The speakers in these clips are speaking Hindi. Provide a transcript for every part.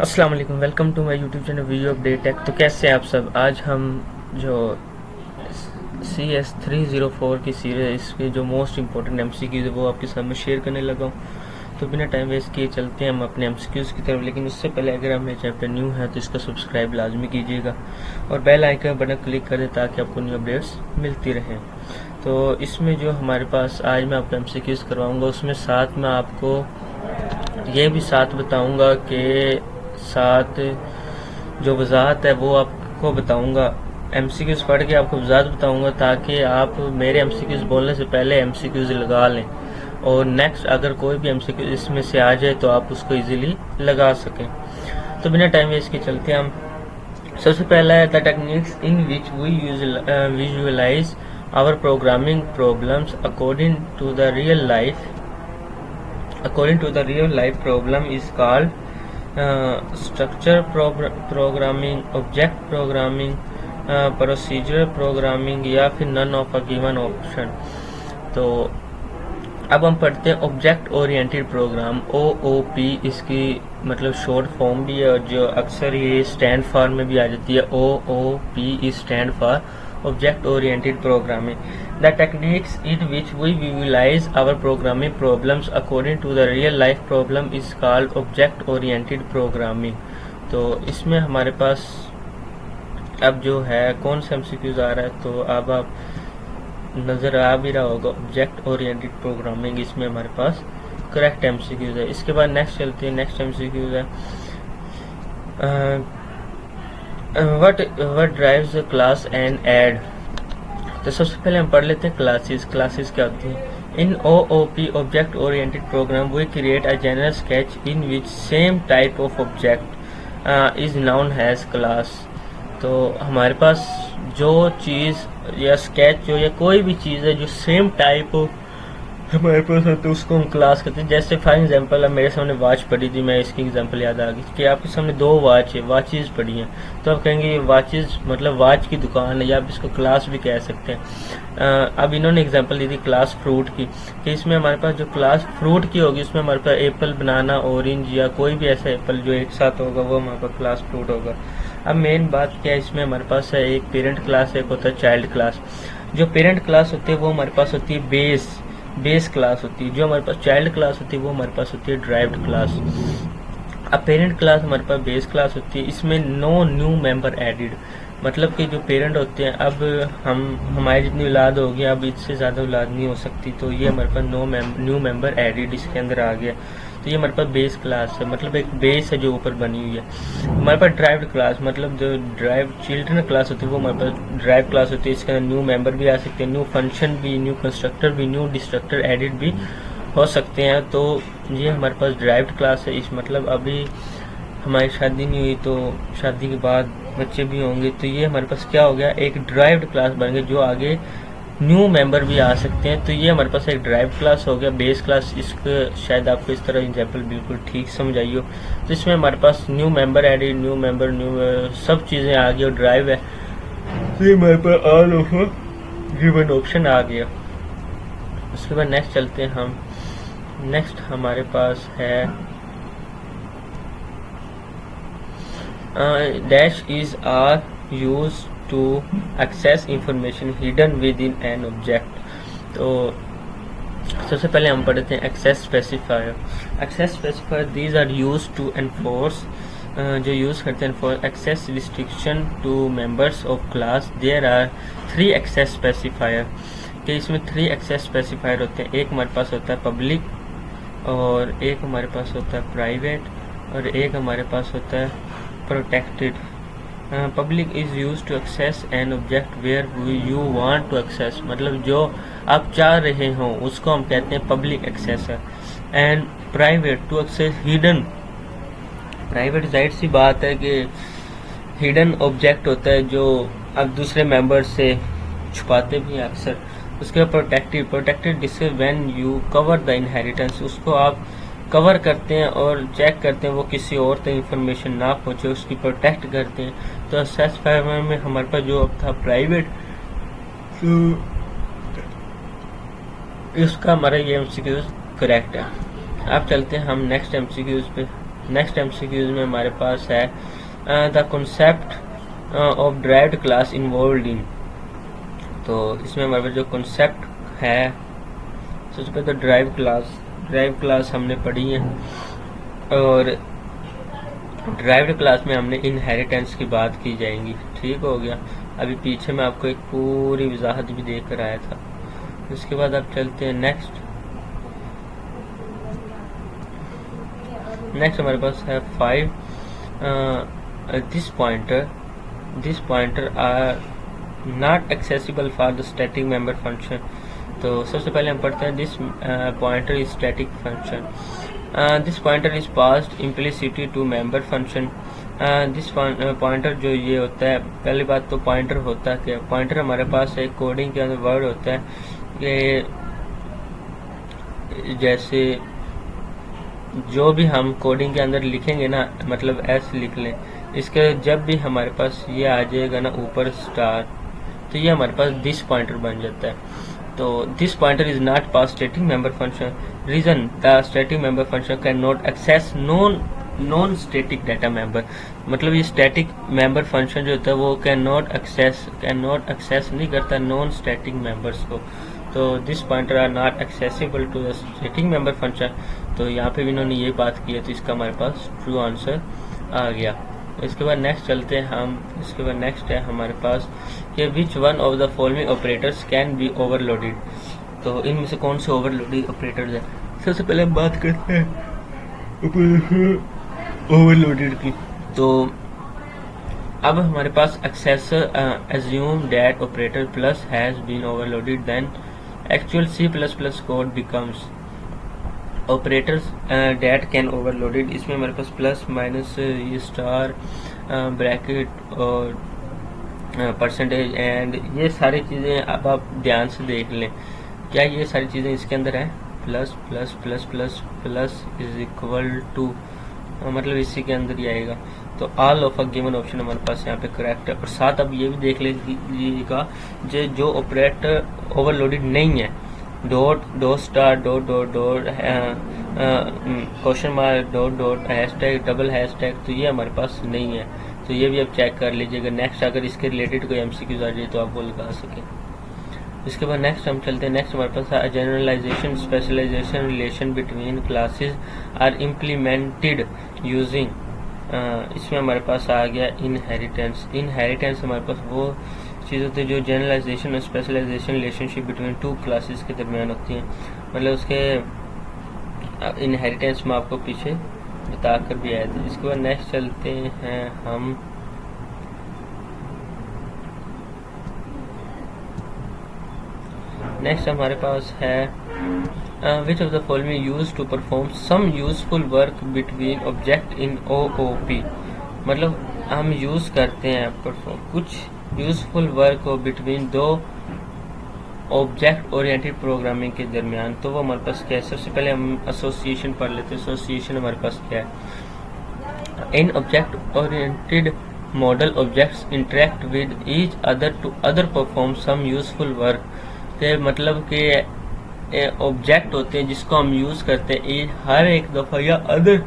अस्सलाम वालेकुम, welcome to my YouTube channel video update tech. तो कैसे हैं आप सब। आज हम जो CS304 की सीरीज है, इसके जो मोस्ट इंपॉर्टेंट MCQs है वो आपके सामने शेयर करने लगा हूँ। तो बिना टाइम वेस्ट किए चलते हैं हम अपने MCQs की तरफ। लेकिन उससे पहले अगर आप मेरे चैनल पर न्यू है तो इसका सब्सक्राइब लाजमी कीजिएगा और बेल आइकन बटन क्लिक कर दें ताकि आपको न्यू अपडेट्स मिलती रहें। तो इसमें जो हमारे पास आज मैं आपको MCQs करवाऊँगा, उसमें साथ में आपको ये भी साथ बताऊँगा कि साथ जो वजाहत है वो आपको बताऊंगा। MCQs पढ़ के आपको वजाहत बताऊंगा ताकि आप मेरे MCQs बोलने से पहले MCQs लगा लें और नेक्स्ट अगर कोई भी MCQ इसमें से आ जाए तो आप उसको इजीली लगा सकें। तो बिना टाइम वेस्ट के चलते हैं हम। सबसे पहला है the techniques in which we visualize our programming problems according to the real life problem is called structure programming, object programming, procedure programming या फिर none of a given option. तो अब हम पढ़ते हैं ऑब्जेक्ट ओरिएंटेड प्रोग्राम, OOP इसकी मतलब शॉर्ट फॉर्म भी है और जो अक्सर ये स्टैंड फॉर में भी आ जाती है। OOP is stand for Object Oriented Programming. The techniques in which we visualize our programming problems according to the real life problem is called Object Oriented Programming. तो इसमें हमारे पास अब जो है कौन सा MCQs आ रहा है, तो अब आप नज़र आ भी रहा होगा Object Oriented Programming, इसमें हमारे पास करेक्ट MCQs है। इसके बाद नेक्स्ट चलते हैं। नेक्स्ट MCQs है what drives the class and add। तो सबसे पहले हम पढ़ लेते हैं क्लासेस क्या होती हैं। In OOP object oriented program we create a general sketch in which same type of object is known has class. तो हमारे पास जो चीज़ या स्केच जो या कोई भी चीज़ है जो सेम टाइप हमारे पास है तो उसको हम क्लास करते हैं। जैसे फॉर एग्जांपल अब मेरे सामने वॉच पड़ी थी, मैं इसकी एग्जांपल याद आ गई कि आपके सामने दो वॉचेस पड़ी हैं, तो आप कहेंगे ये वॉचेस मतलब वॉच की दुकान है या आप इसको क्लास भी कह सकते हैं। अब इन्होंने एग्जांपल दी थी क्लास फ्रूट की कि इसमें हमारे पास जो क्लास फ्रूट की होगी उसमें हमारे पास एप्पल, बनाना, ऑरेंज या कोई भी ऐसा एप्पल जो एक साथ होगा वो हमारे पास क्लास फ्रूट होगा। अब मेन बात क्या है, इसमें हमारे पास है एक पेरेंट क्लास, एक होता है चाइल्ड क्लास। जो पेरेंट क्लास होती है वो हमारे पास होती है बेस क्लास होती है। जो हमारे पास चाइल्ड क्लास होती है वो हमारे पास होती है ड्राइव्ड क्लास। अब पेरेंट क्लास हमारे पास बेस क्लास होती है, इसमें नो न्यू मेंबर एडिड, मतलब कि जो पेरेंट होते हैं अब हमारी जितनी औलाद होगी अब इससे ज़्यादा औलाद नहीं हो सकती, तो ये हमारे पास न्यू मेंबर एडिड इसके अंदर आ गया। तो ये हमारे पास बेस क्लास है, मतलब एक बेस है जो ऊपर बनी हुई है। हमारे पास ड्राइव्ड क्लास मतलब जो ड्राइव चिल्ड्रन क्लास होती है वो हमारे पास ड्राइव क्लास होती है। इसके अंदर न्यू मेंबर भी आ सकते हैं, न्यू फंक्शन भी, न्यू कंस्ट्रक्टर भी, न्यू डिस्ट्रक्टर एडिड भी हो सकते हैं। तो ये हमारे पास ड्राइव्ड क्लास है। इस मतलब अभी हमारी शादी नहीं हुई तो शादी के बाद बच्चे भी होंगे तो ये हमारे पास क्या हो गया, एक ड्राइव्ड क्लास बन गई जो आगे न्यू मेंबर भी आ सकते हैं। तो ये हमारे पास एक ड्राइव क्लास हो गया। बेस क्लास इसको शायद आपको इस तरह एग्जांपल बिल्कुल ठीक समझ आई हो। तो इसमें हमारे पास new member added, new member, सब चीज़ें आ गई और ड्राइव है तो ये हमारे पास ऑल ऑफ गिवन ऑप्शन आ गया। उसके बाद नेक्स्ट चलते हैं हम। नेक्स्ट हमारे पास है dash is are use to access information hidden within an object। तो सबसे पहले हम पढ़ते हैं access specifier। access specifier these are used to enforce जो यूज़ करते हैं for access restriction to members of class। there are 3 access specifier कि इसमें 3 access specifier होते हैं। एक हमारे पास होता है पब्लिक और एक हमारे पास होता है प्राइवेट और एक हमारे पास होता है protected. Public is use to access an object where you want to access, मतलब जो आप चाह रहे हो उसको हम कहते हैं पब्लिक एक्सेस है। And private to access hidden, private जाहिर सी बात है कि हिडन ऑब्जेक्ट होता है जो आप दूसरे मेंबर से छुपाते भी हैं अक्सर। उसके बाद प्रोटेक्टेड जिससे when you cover the inheritance, उसको आप कवर करते हैं और चेक करते हैं वो किसी और तक इंफॉर्मेशन ना पहुंचे, उसकी प्रोटेक्ट करते हैं। तो एक्सेस में हमारे पास जो अब था प्राइवेट, तो इसका हमारा ये MCQs करेक्ट है। अब चलते हैं हम नेक्स्ट MCQs पे। नेक्स्ट एमसीक्यूज में हमारे पास है the concept of derived class involved इन। तो इसमें हमारे पास जो कॉन्सेप्ट है, सबसे पहले तो ड्राइव क्लास हमने पढ़ी है, और ड्राइव्ड क्लास में हमने इनहेरिटेंस की बात की जाएगी। ठीक हो गया। अभी पीछे मैं आपको एक पूरी वजाहत भी देख कर आया था। उसके बाद अब चलते हैं नेक्स्ट हमारे पास है 5 this pointer are not accessible for the static member function. तो सबसे पहले हम पढ़ते हैं this pointer is static function. This pointer is passed implicitly to member function. This pointer जो ये होता है, पहली बात तो पॉइंटर होता है क्या? पॉइंटर हमारे पास एक कोडिंग के अंदर वर्ड होता है कि जैसे जो भी हम कोडिंग के अंदर लिखेंगे ना, मतलब ऐसे लिख लें, इसके जब भी हमारे पास ये आ जाएगा ना ऊपर स्टार, तो ये हमारे पास दिस पॉइंटर बन जाता है। तो this pointer is not pass static member function. Reason the static member function can not access non static data member. मतलब ये स्टैटिक मेंबर फंक्शन जो होता है वो कैन नॉट एक्सेस नहीं करता नॉन स्टैटिक मेंबर्स को। तो this pointer are not accessible to the static member function. तो यहाँ पे भी इन्होंने ये बात की है, तो इसका हमारे पास ट्रू आंसर आ गया। इसके बाद नेक्स्ट चलते हैं हम। इसके बाद नेक्स्ट है हमारे पास कि which one of the following operators can B overloaded. तो इनमें से कौन से ओवरलोडेड ऑपरेटर्स हैं? सबसे पहले हम बात करते हैं ओवरलोडेड की। तो अब हमारे पास एक्सेसर assume that operator plus has been overloaded, then actual C++ code becomes operators that can overloaded। इसमें हमारे पास प्लस माइनस ये स्टार ब्रैकेट और परसेंटेज एंड ये सारी चीज़ें अब आप ध्यान से देख लें। क्या ये सारी चीज़ें इसके अंदर हैं? Plus plus plus plus plus is equal to, मतलब इसी के अंदर ही आएगा। तो all of a given option हमारे पास यहाँ पे करेक्ट है। और साथ अब ये भी देख लीजिएगा जो ऑपरेटर ओवरलोडेड नहीं है, dot star dot question mark dot hashtag double hashtag, तो ये हमारे पास नहीं है। तो ये भी आप चेक कर लीजिएगा। नेक्स्ट अगर इसके रिलेटेड कोई एमसीक्यूज आ जाए तो आप वो लगा सकें। इसके बाद नेक्स्ट हम चलते हैं। नेक्स्ट हमारे पास है generalization specialization relation between classes are implemented using. इसमें हमारे पास आ गया इनहेरिटेंस हमारे पास वो चीज़ होती है जो जनरलाइजेशन और specialization relationship between two classes के दरमियान होती हैं। मतलब उसके इनहेरिटेंस में आपको पीछे बता कर भी आया था। इसके बाद नेक्स्ट चलते हैं हम नेक्स्ट हमारे पास है which of the following used to perform some useful work between object in OOP। मतलब हम यूज करते हैं परफॉर्म कुछ यूजफुल वर्क हो बिटवीन दो ऑब्जेक्ट ओरिएंटेड प्रोग्रामिंग के दरमियान। तो वो हमारे पास क्या है? सबसे पहले हम एसोसिएशन पढ़ लेते हैं। एसोसिएशन हमारे पास क्या है? In object oriented model objects interact with each other to other perform some useful work. के मतलब के ऑब्जेक्ट होते हैं जिसको हम यूज करते हैं हर एक दफा या other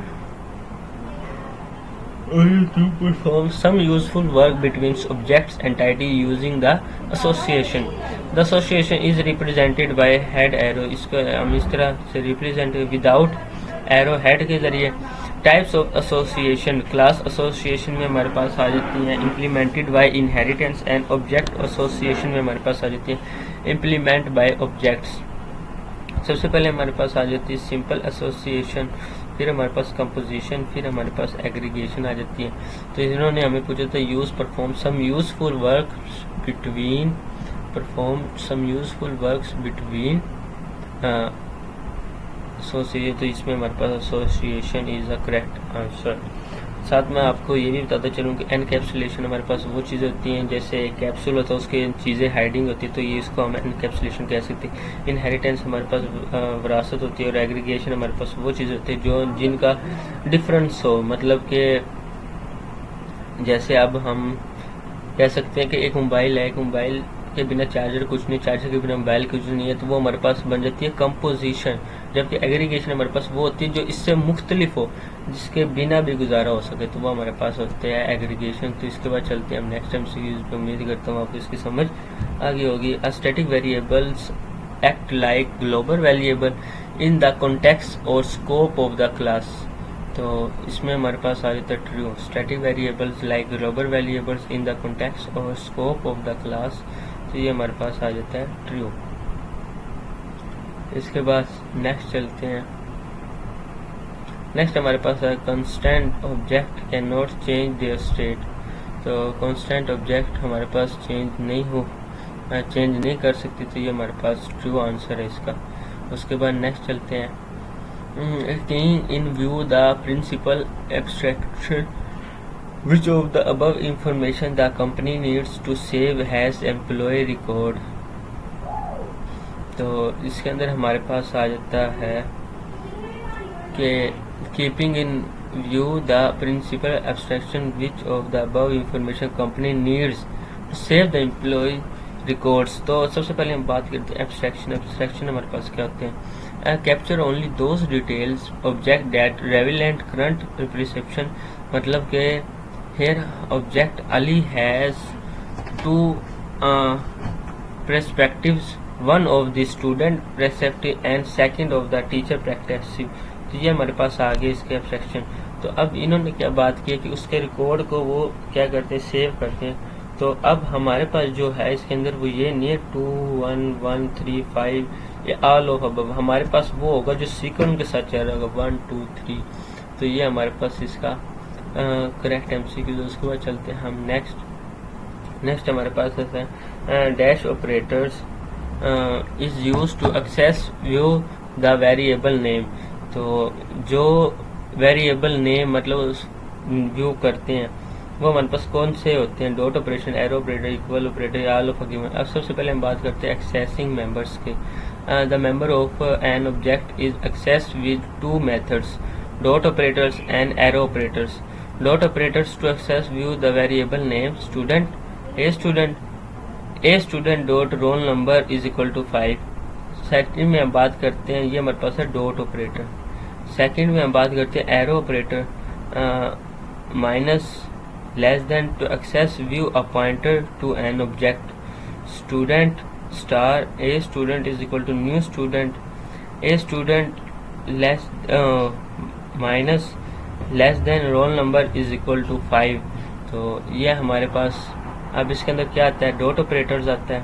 to perform some useful work between objects entity using the association. The association is represented by head arrow। इसको हम इस तरह से रिप्रेजेंट विदाउट एरो हेड के जरिए। Types of association class association में हमारे पास आ जाती हैं implemented by inheritance and object association में हमारे पास आ जाती है इम्प्लीमेंट बाय ऑब्जेक्ट्स। सबसे पहले हमारे पास आ जाती है सिंपल एसोसिएशन, फिर हमारे पास कंपोजिशन, फिर हमारे पास एग्रीगेशन आ जाती है। तो इन्होंने हमें पूछा था use perform some useful work between association. तो इसमें हमारे पास association is a correct answer. साथ में आपको ये भी बताता चलूँ कि एनकैप्सुलेशन हमारे पास वो चीज़ें होती हैं जैसे कैप्सूल होता है उसके चीज़ें हाइडिंग होती है, तो ये इसको हम एनकैप्सुलेशन कह सकते हैं। इनहेरिटेंस हमारे पास विरासत होती है और एग्रीगेशन हमारे पास वो चीज़ होती है जो जिनका डिफरेंस हो। मतलब कि जैसे अब हम कह सकते हैं कि एक मोबाइल है, एक मोबाइल के बिना चार्जर कुछ नहीं, चार्जर के बिना मोबाइल कुछ नहीं है, तो वो हमारे पास बन जाती है कंपोजिशन। जबकि एग्रीगेशन हमारे पास वो होती है जो इससे मुख्तलिफ हो, जिसके बिना भी गुजारा हो सके, तो वो हमारे पास होते हैं एग्रीगेशन। तो इसके बाद चलते हैं हम नेक्स्ट एमसीक्यूज पे। उम्मीद करता हूँ आपको इसकी समझ आगे होगी। Static variables act like global variable in the context और स्कोप ऑफ द क्लास। तो इसमें हमारे पास आ जाता है true. Static variables like global variables in the context और स्कोप ऑफ द क्लास, तो ये हमारे पास आ जाता है ट्रू। इसके बाद नेक्स्ट चलते हैं। नेक्स्ट हमारे पास है constant object can not change their state. तो कांस्टेंट ऑब्जेक्ट हमारे पास चेंज नहीं कर सकती, तो ये हमारे पास ट्रू आंसर है इसका। उसके बाद नेक्स्ट चलते हैं। In view the principle abstraction which of the above information the company needs to save has employee record। तो इसके अंदर हमारे पास आ जाता है कि keeping in view the principle abstraction which of the above information company needs to save the employ records. तो सबसे पहले हम बात करते हैं एब्स्ट्रैक्शन। एब्स्ट्रैक्शन हमारे पास क्या होते हैं? Capture only those details object that relevant current reception, मतलब कि here object Ali has two perspectives, one of the student perspective and second of the teacher perspective। तो ये हमारे पास आ गए इसके एब्स्ट्रैक्शन। तो अब इन्होंने क्या बात की कि उसके रिकॉर्ड को वो क्या करते हैं, सेव करते हैं। तो अब हमारे पास जो है इसके अंदर वो ये नहीं है 2 1 1 3 5 ये ऑल ऑफ अबव, हमारे पास वो होगा जो सीक्वेंस के साथ चल रहा होगा 1 2 3। तो ये हमारे पास इसका करेक्ट एमसीक्यू। उसके बाद चलते हैं हम नेक्स्ट हमारे पास है dash operators is use to access view the variable name. तो जो वेरिएबल नेम मतलब व्यू करते हैं वो हमारे पास कौन से होते हैं? Dot operation, arrow operator, equal operator, all of given. अब सबसे पहले हम बात करते हैं एक्सेसिंग मेंबर्स के। The member of an object is accessed with two methods, dot operators and arrow operators. Dot operators to access view the variable name student, a student dot roll number is equal to 5। Second में हम बात करते हैं, ये हमारे पास है डॉट ऑपरेटर। सेकंड में हम बात करते हैं arrow operator minus less than to access view a pointer to an object, student star a student is equal to new student, a student less minus less than roll number is equal to 5। तो ये हमारे पास अब इसके अंदर क्या आता है? डॉट ऑपरेटर्स आता है।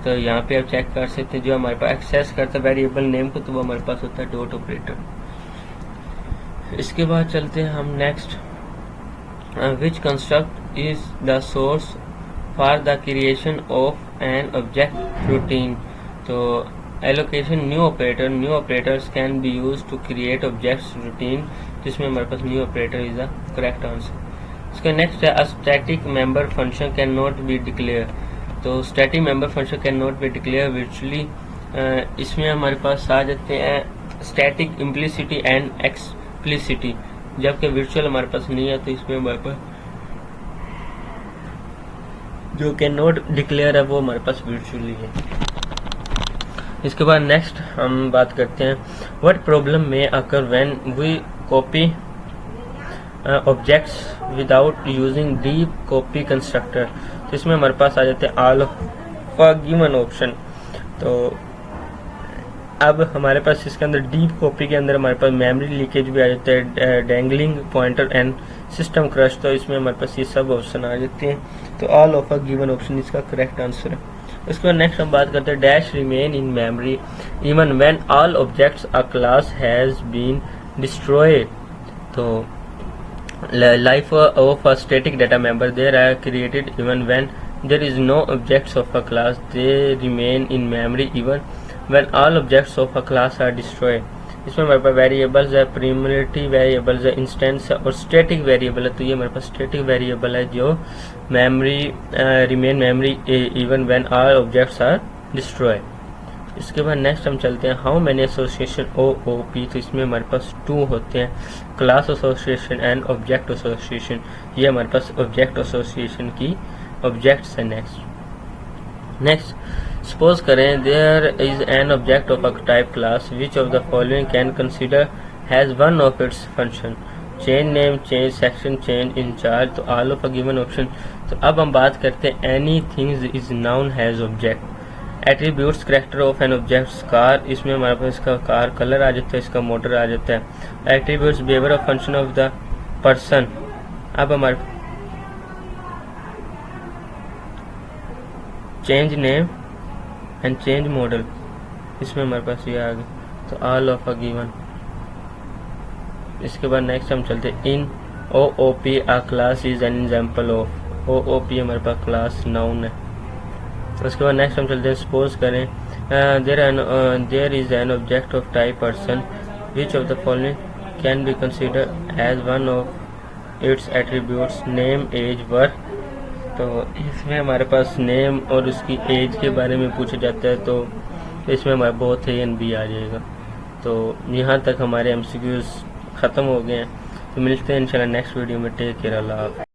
तो यहाँ पे आप चेक कर सकते हैं जो हमारे पास एक्सेस करता है वेरिएबल नेम को, तो वो हमारे पास होता है डॉट ऑपरेटर। इसके बाद चलते हैं हम next. Which construct is the source for the creation of an object routine. तो allocation new operators can be use to create objects routine, जिसमें हमारे पास new operator is the correct answer. इसका नेक्स्ट है static member function can not be declare. तो static member function can not be declare virtually. इसमें हमारे पास आ जाते हैं स्टैटिक इम्प्लिसिटी एंड एक्सप्लिसिटी, जबकि वर्चुअल हमारे पास नहीं है। तो इसमें हमारे पास जो कैन नॉट डिक्लेयर है वो हमारे पास वर्चुअली है। इसके बाद नेक्स्ट हम बात करते हैं व्हाट प्रॉब्लम में occur when we copy objects without using deep copy constructor. तो इसमें हमारे पास आ जाते हैं ऑल ऑफ गिवन ऑप्शन। तो अब हमारे पास इसके अंदर डीप कॉपी के अंदर हमारे पास मेमोरी लीकेज भी आ जाता है, dangling pointer and system crush. तो इसमें हमारे पास ये सब ऑप्शन आ जाते हैं। तो ऑल ऑफ गिवन ऑप्शन इसका करेक्ट आंसर है। उसके बाद नेक्स्ट हम बात करते हैं dash remain in memory even when all objects a class has been destroyed. तो life of a static data member there are created even when there is no objects of a class, they remain in memory even when all objects of a class are destroyed. इसमें हमारे पास वेरिएबल्स है, प्राइमरी वेरिएबल्स है, इंस्टेंस है और स्टैटिक वेरिएबल है। तो ये हमारे पास स्टैटिक वेरिएबल है जो memory remain memory even when all objects are destroyed. इसके बाद नेक्स्ट हम चलते हैं हाउ मैनी एसोसिएशन OOP। तो इसमें हमारे पास 2 होते हैं, class association and object association. ये हमारे पास ऑब्जेक्ट एसोसिएशन की ऑब्जेक्ट्स है। नेक्स्ट सपोज करें there is an object of a type class which of the following can consider has one of its function change name change section change incharge तो all of a given option. तो अब हम बात करते हैं any things is known has object. Attributes character of an object car, इसमें हमारे पास इसका कार कलर आ जाता है, इसका मोटर आ जाता है। Attributes behaviour of function of the person, अब हमारे change name and change model, इसमें हमारे पास ये आ गया। तो ऑल ऑफ अ गिवन। इसके बाद नेक्स्ट हम चलते हैं in OOP a class is an example of. OOP हमारे पास क्लास नाउन है। उसके बाद नेक्स्ट हम चलते हैं सपोज करें there is an object of type person which of the following can be consider as one of its attributes name as work. तो इसमें हमारे पास नेम और उसकी एज के बारे में पूछा जाता है, तो इसमें हमारे बोथ ए एंड बी आ जाएगा। तो यहाँ तक हमारे MCQs ख़त्म हो गए हैं। तो मिलते हैं इंशाल्लाह नेक्स्ट वीडियो में। टेक केयर, अल्लाह हाफ़िज़।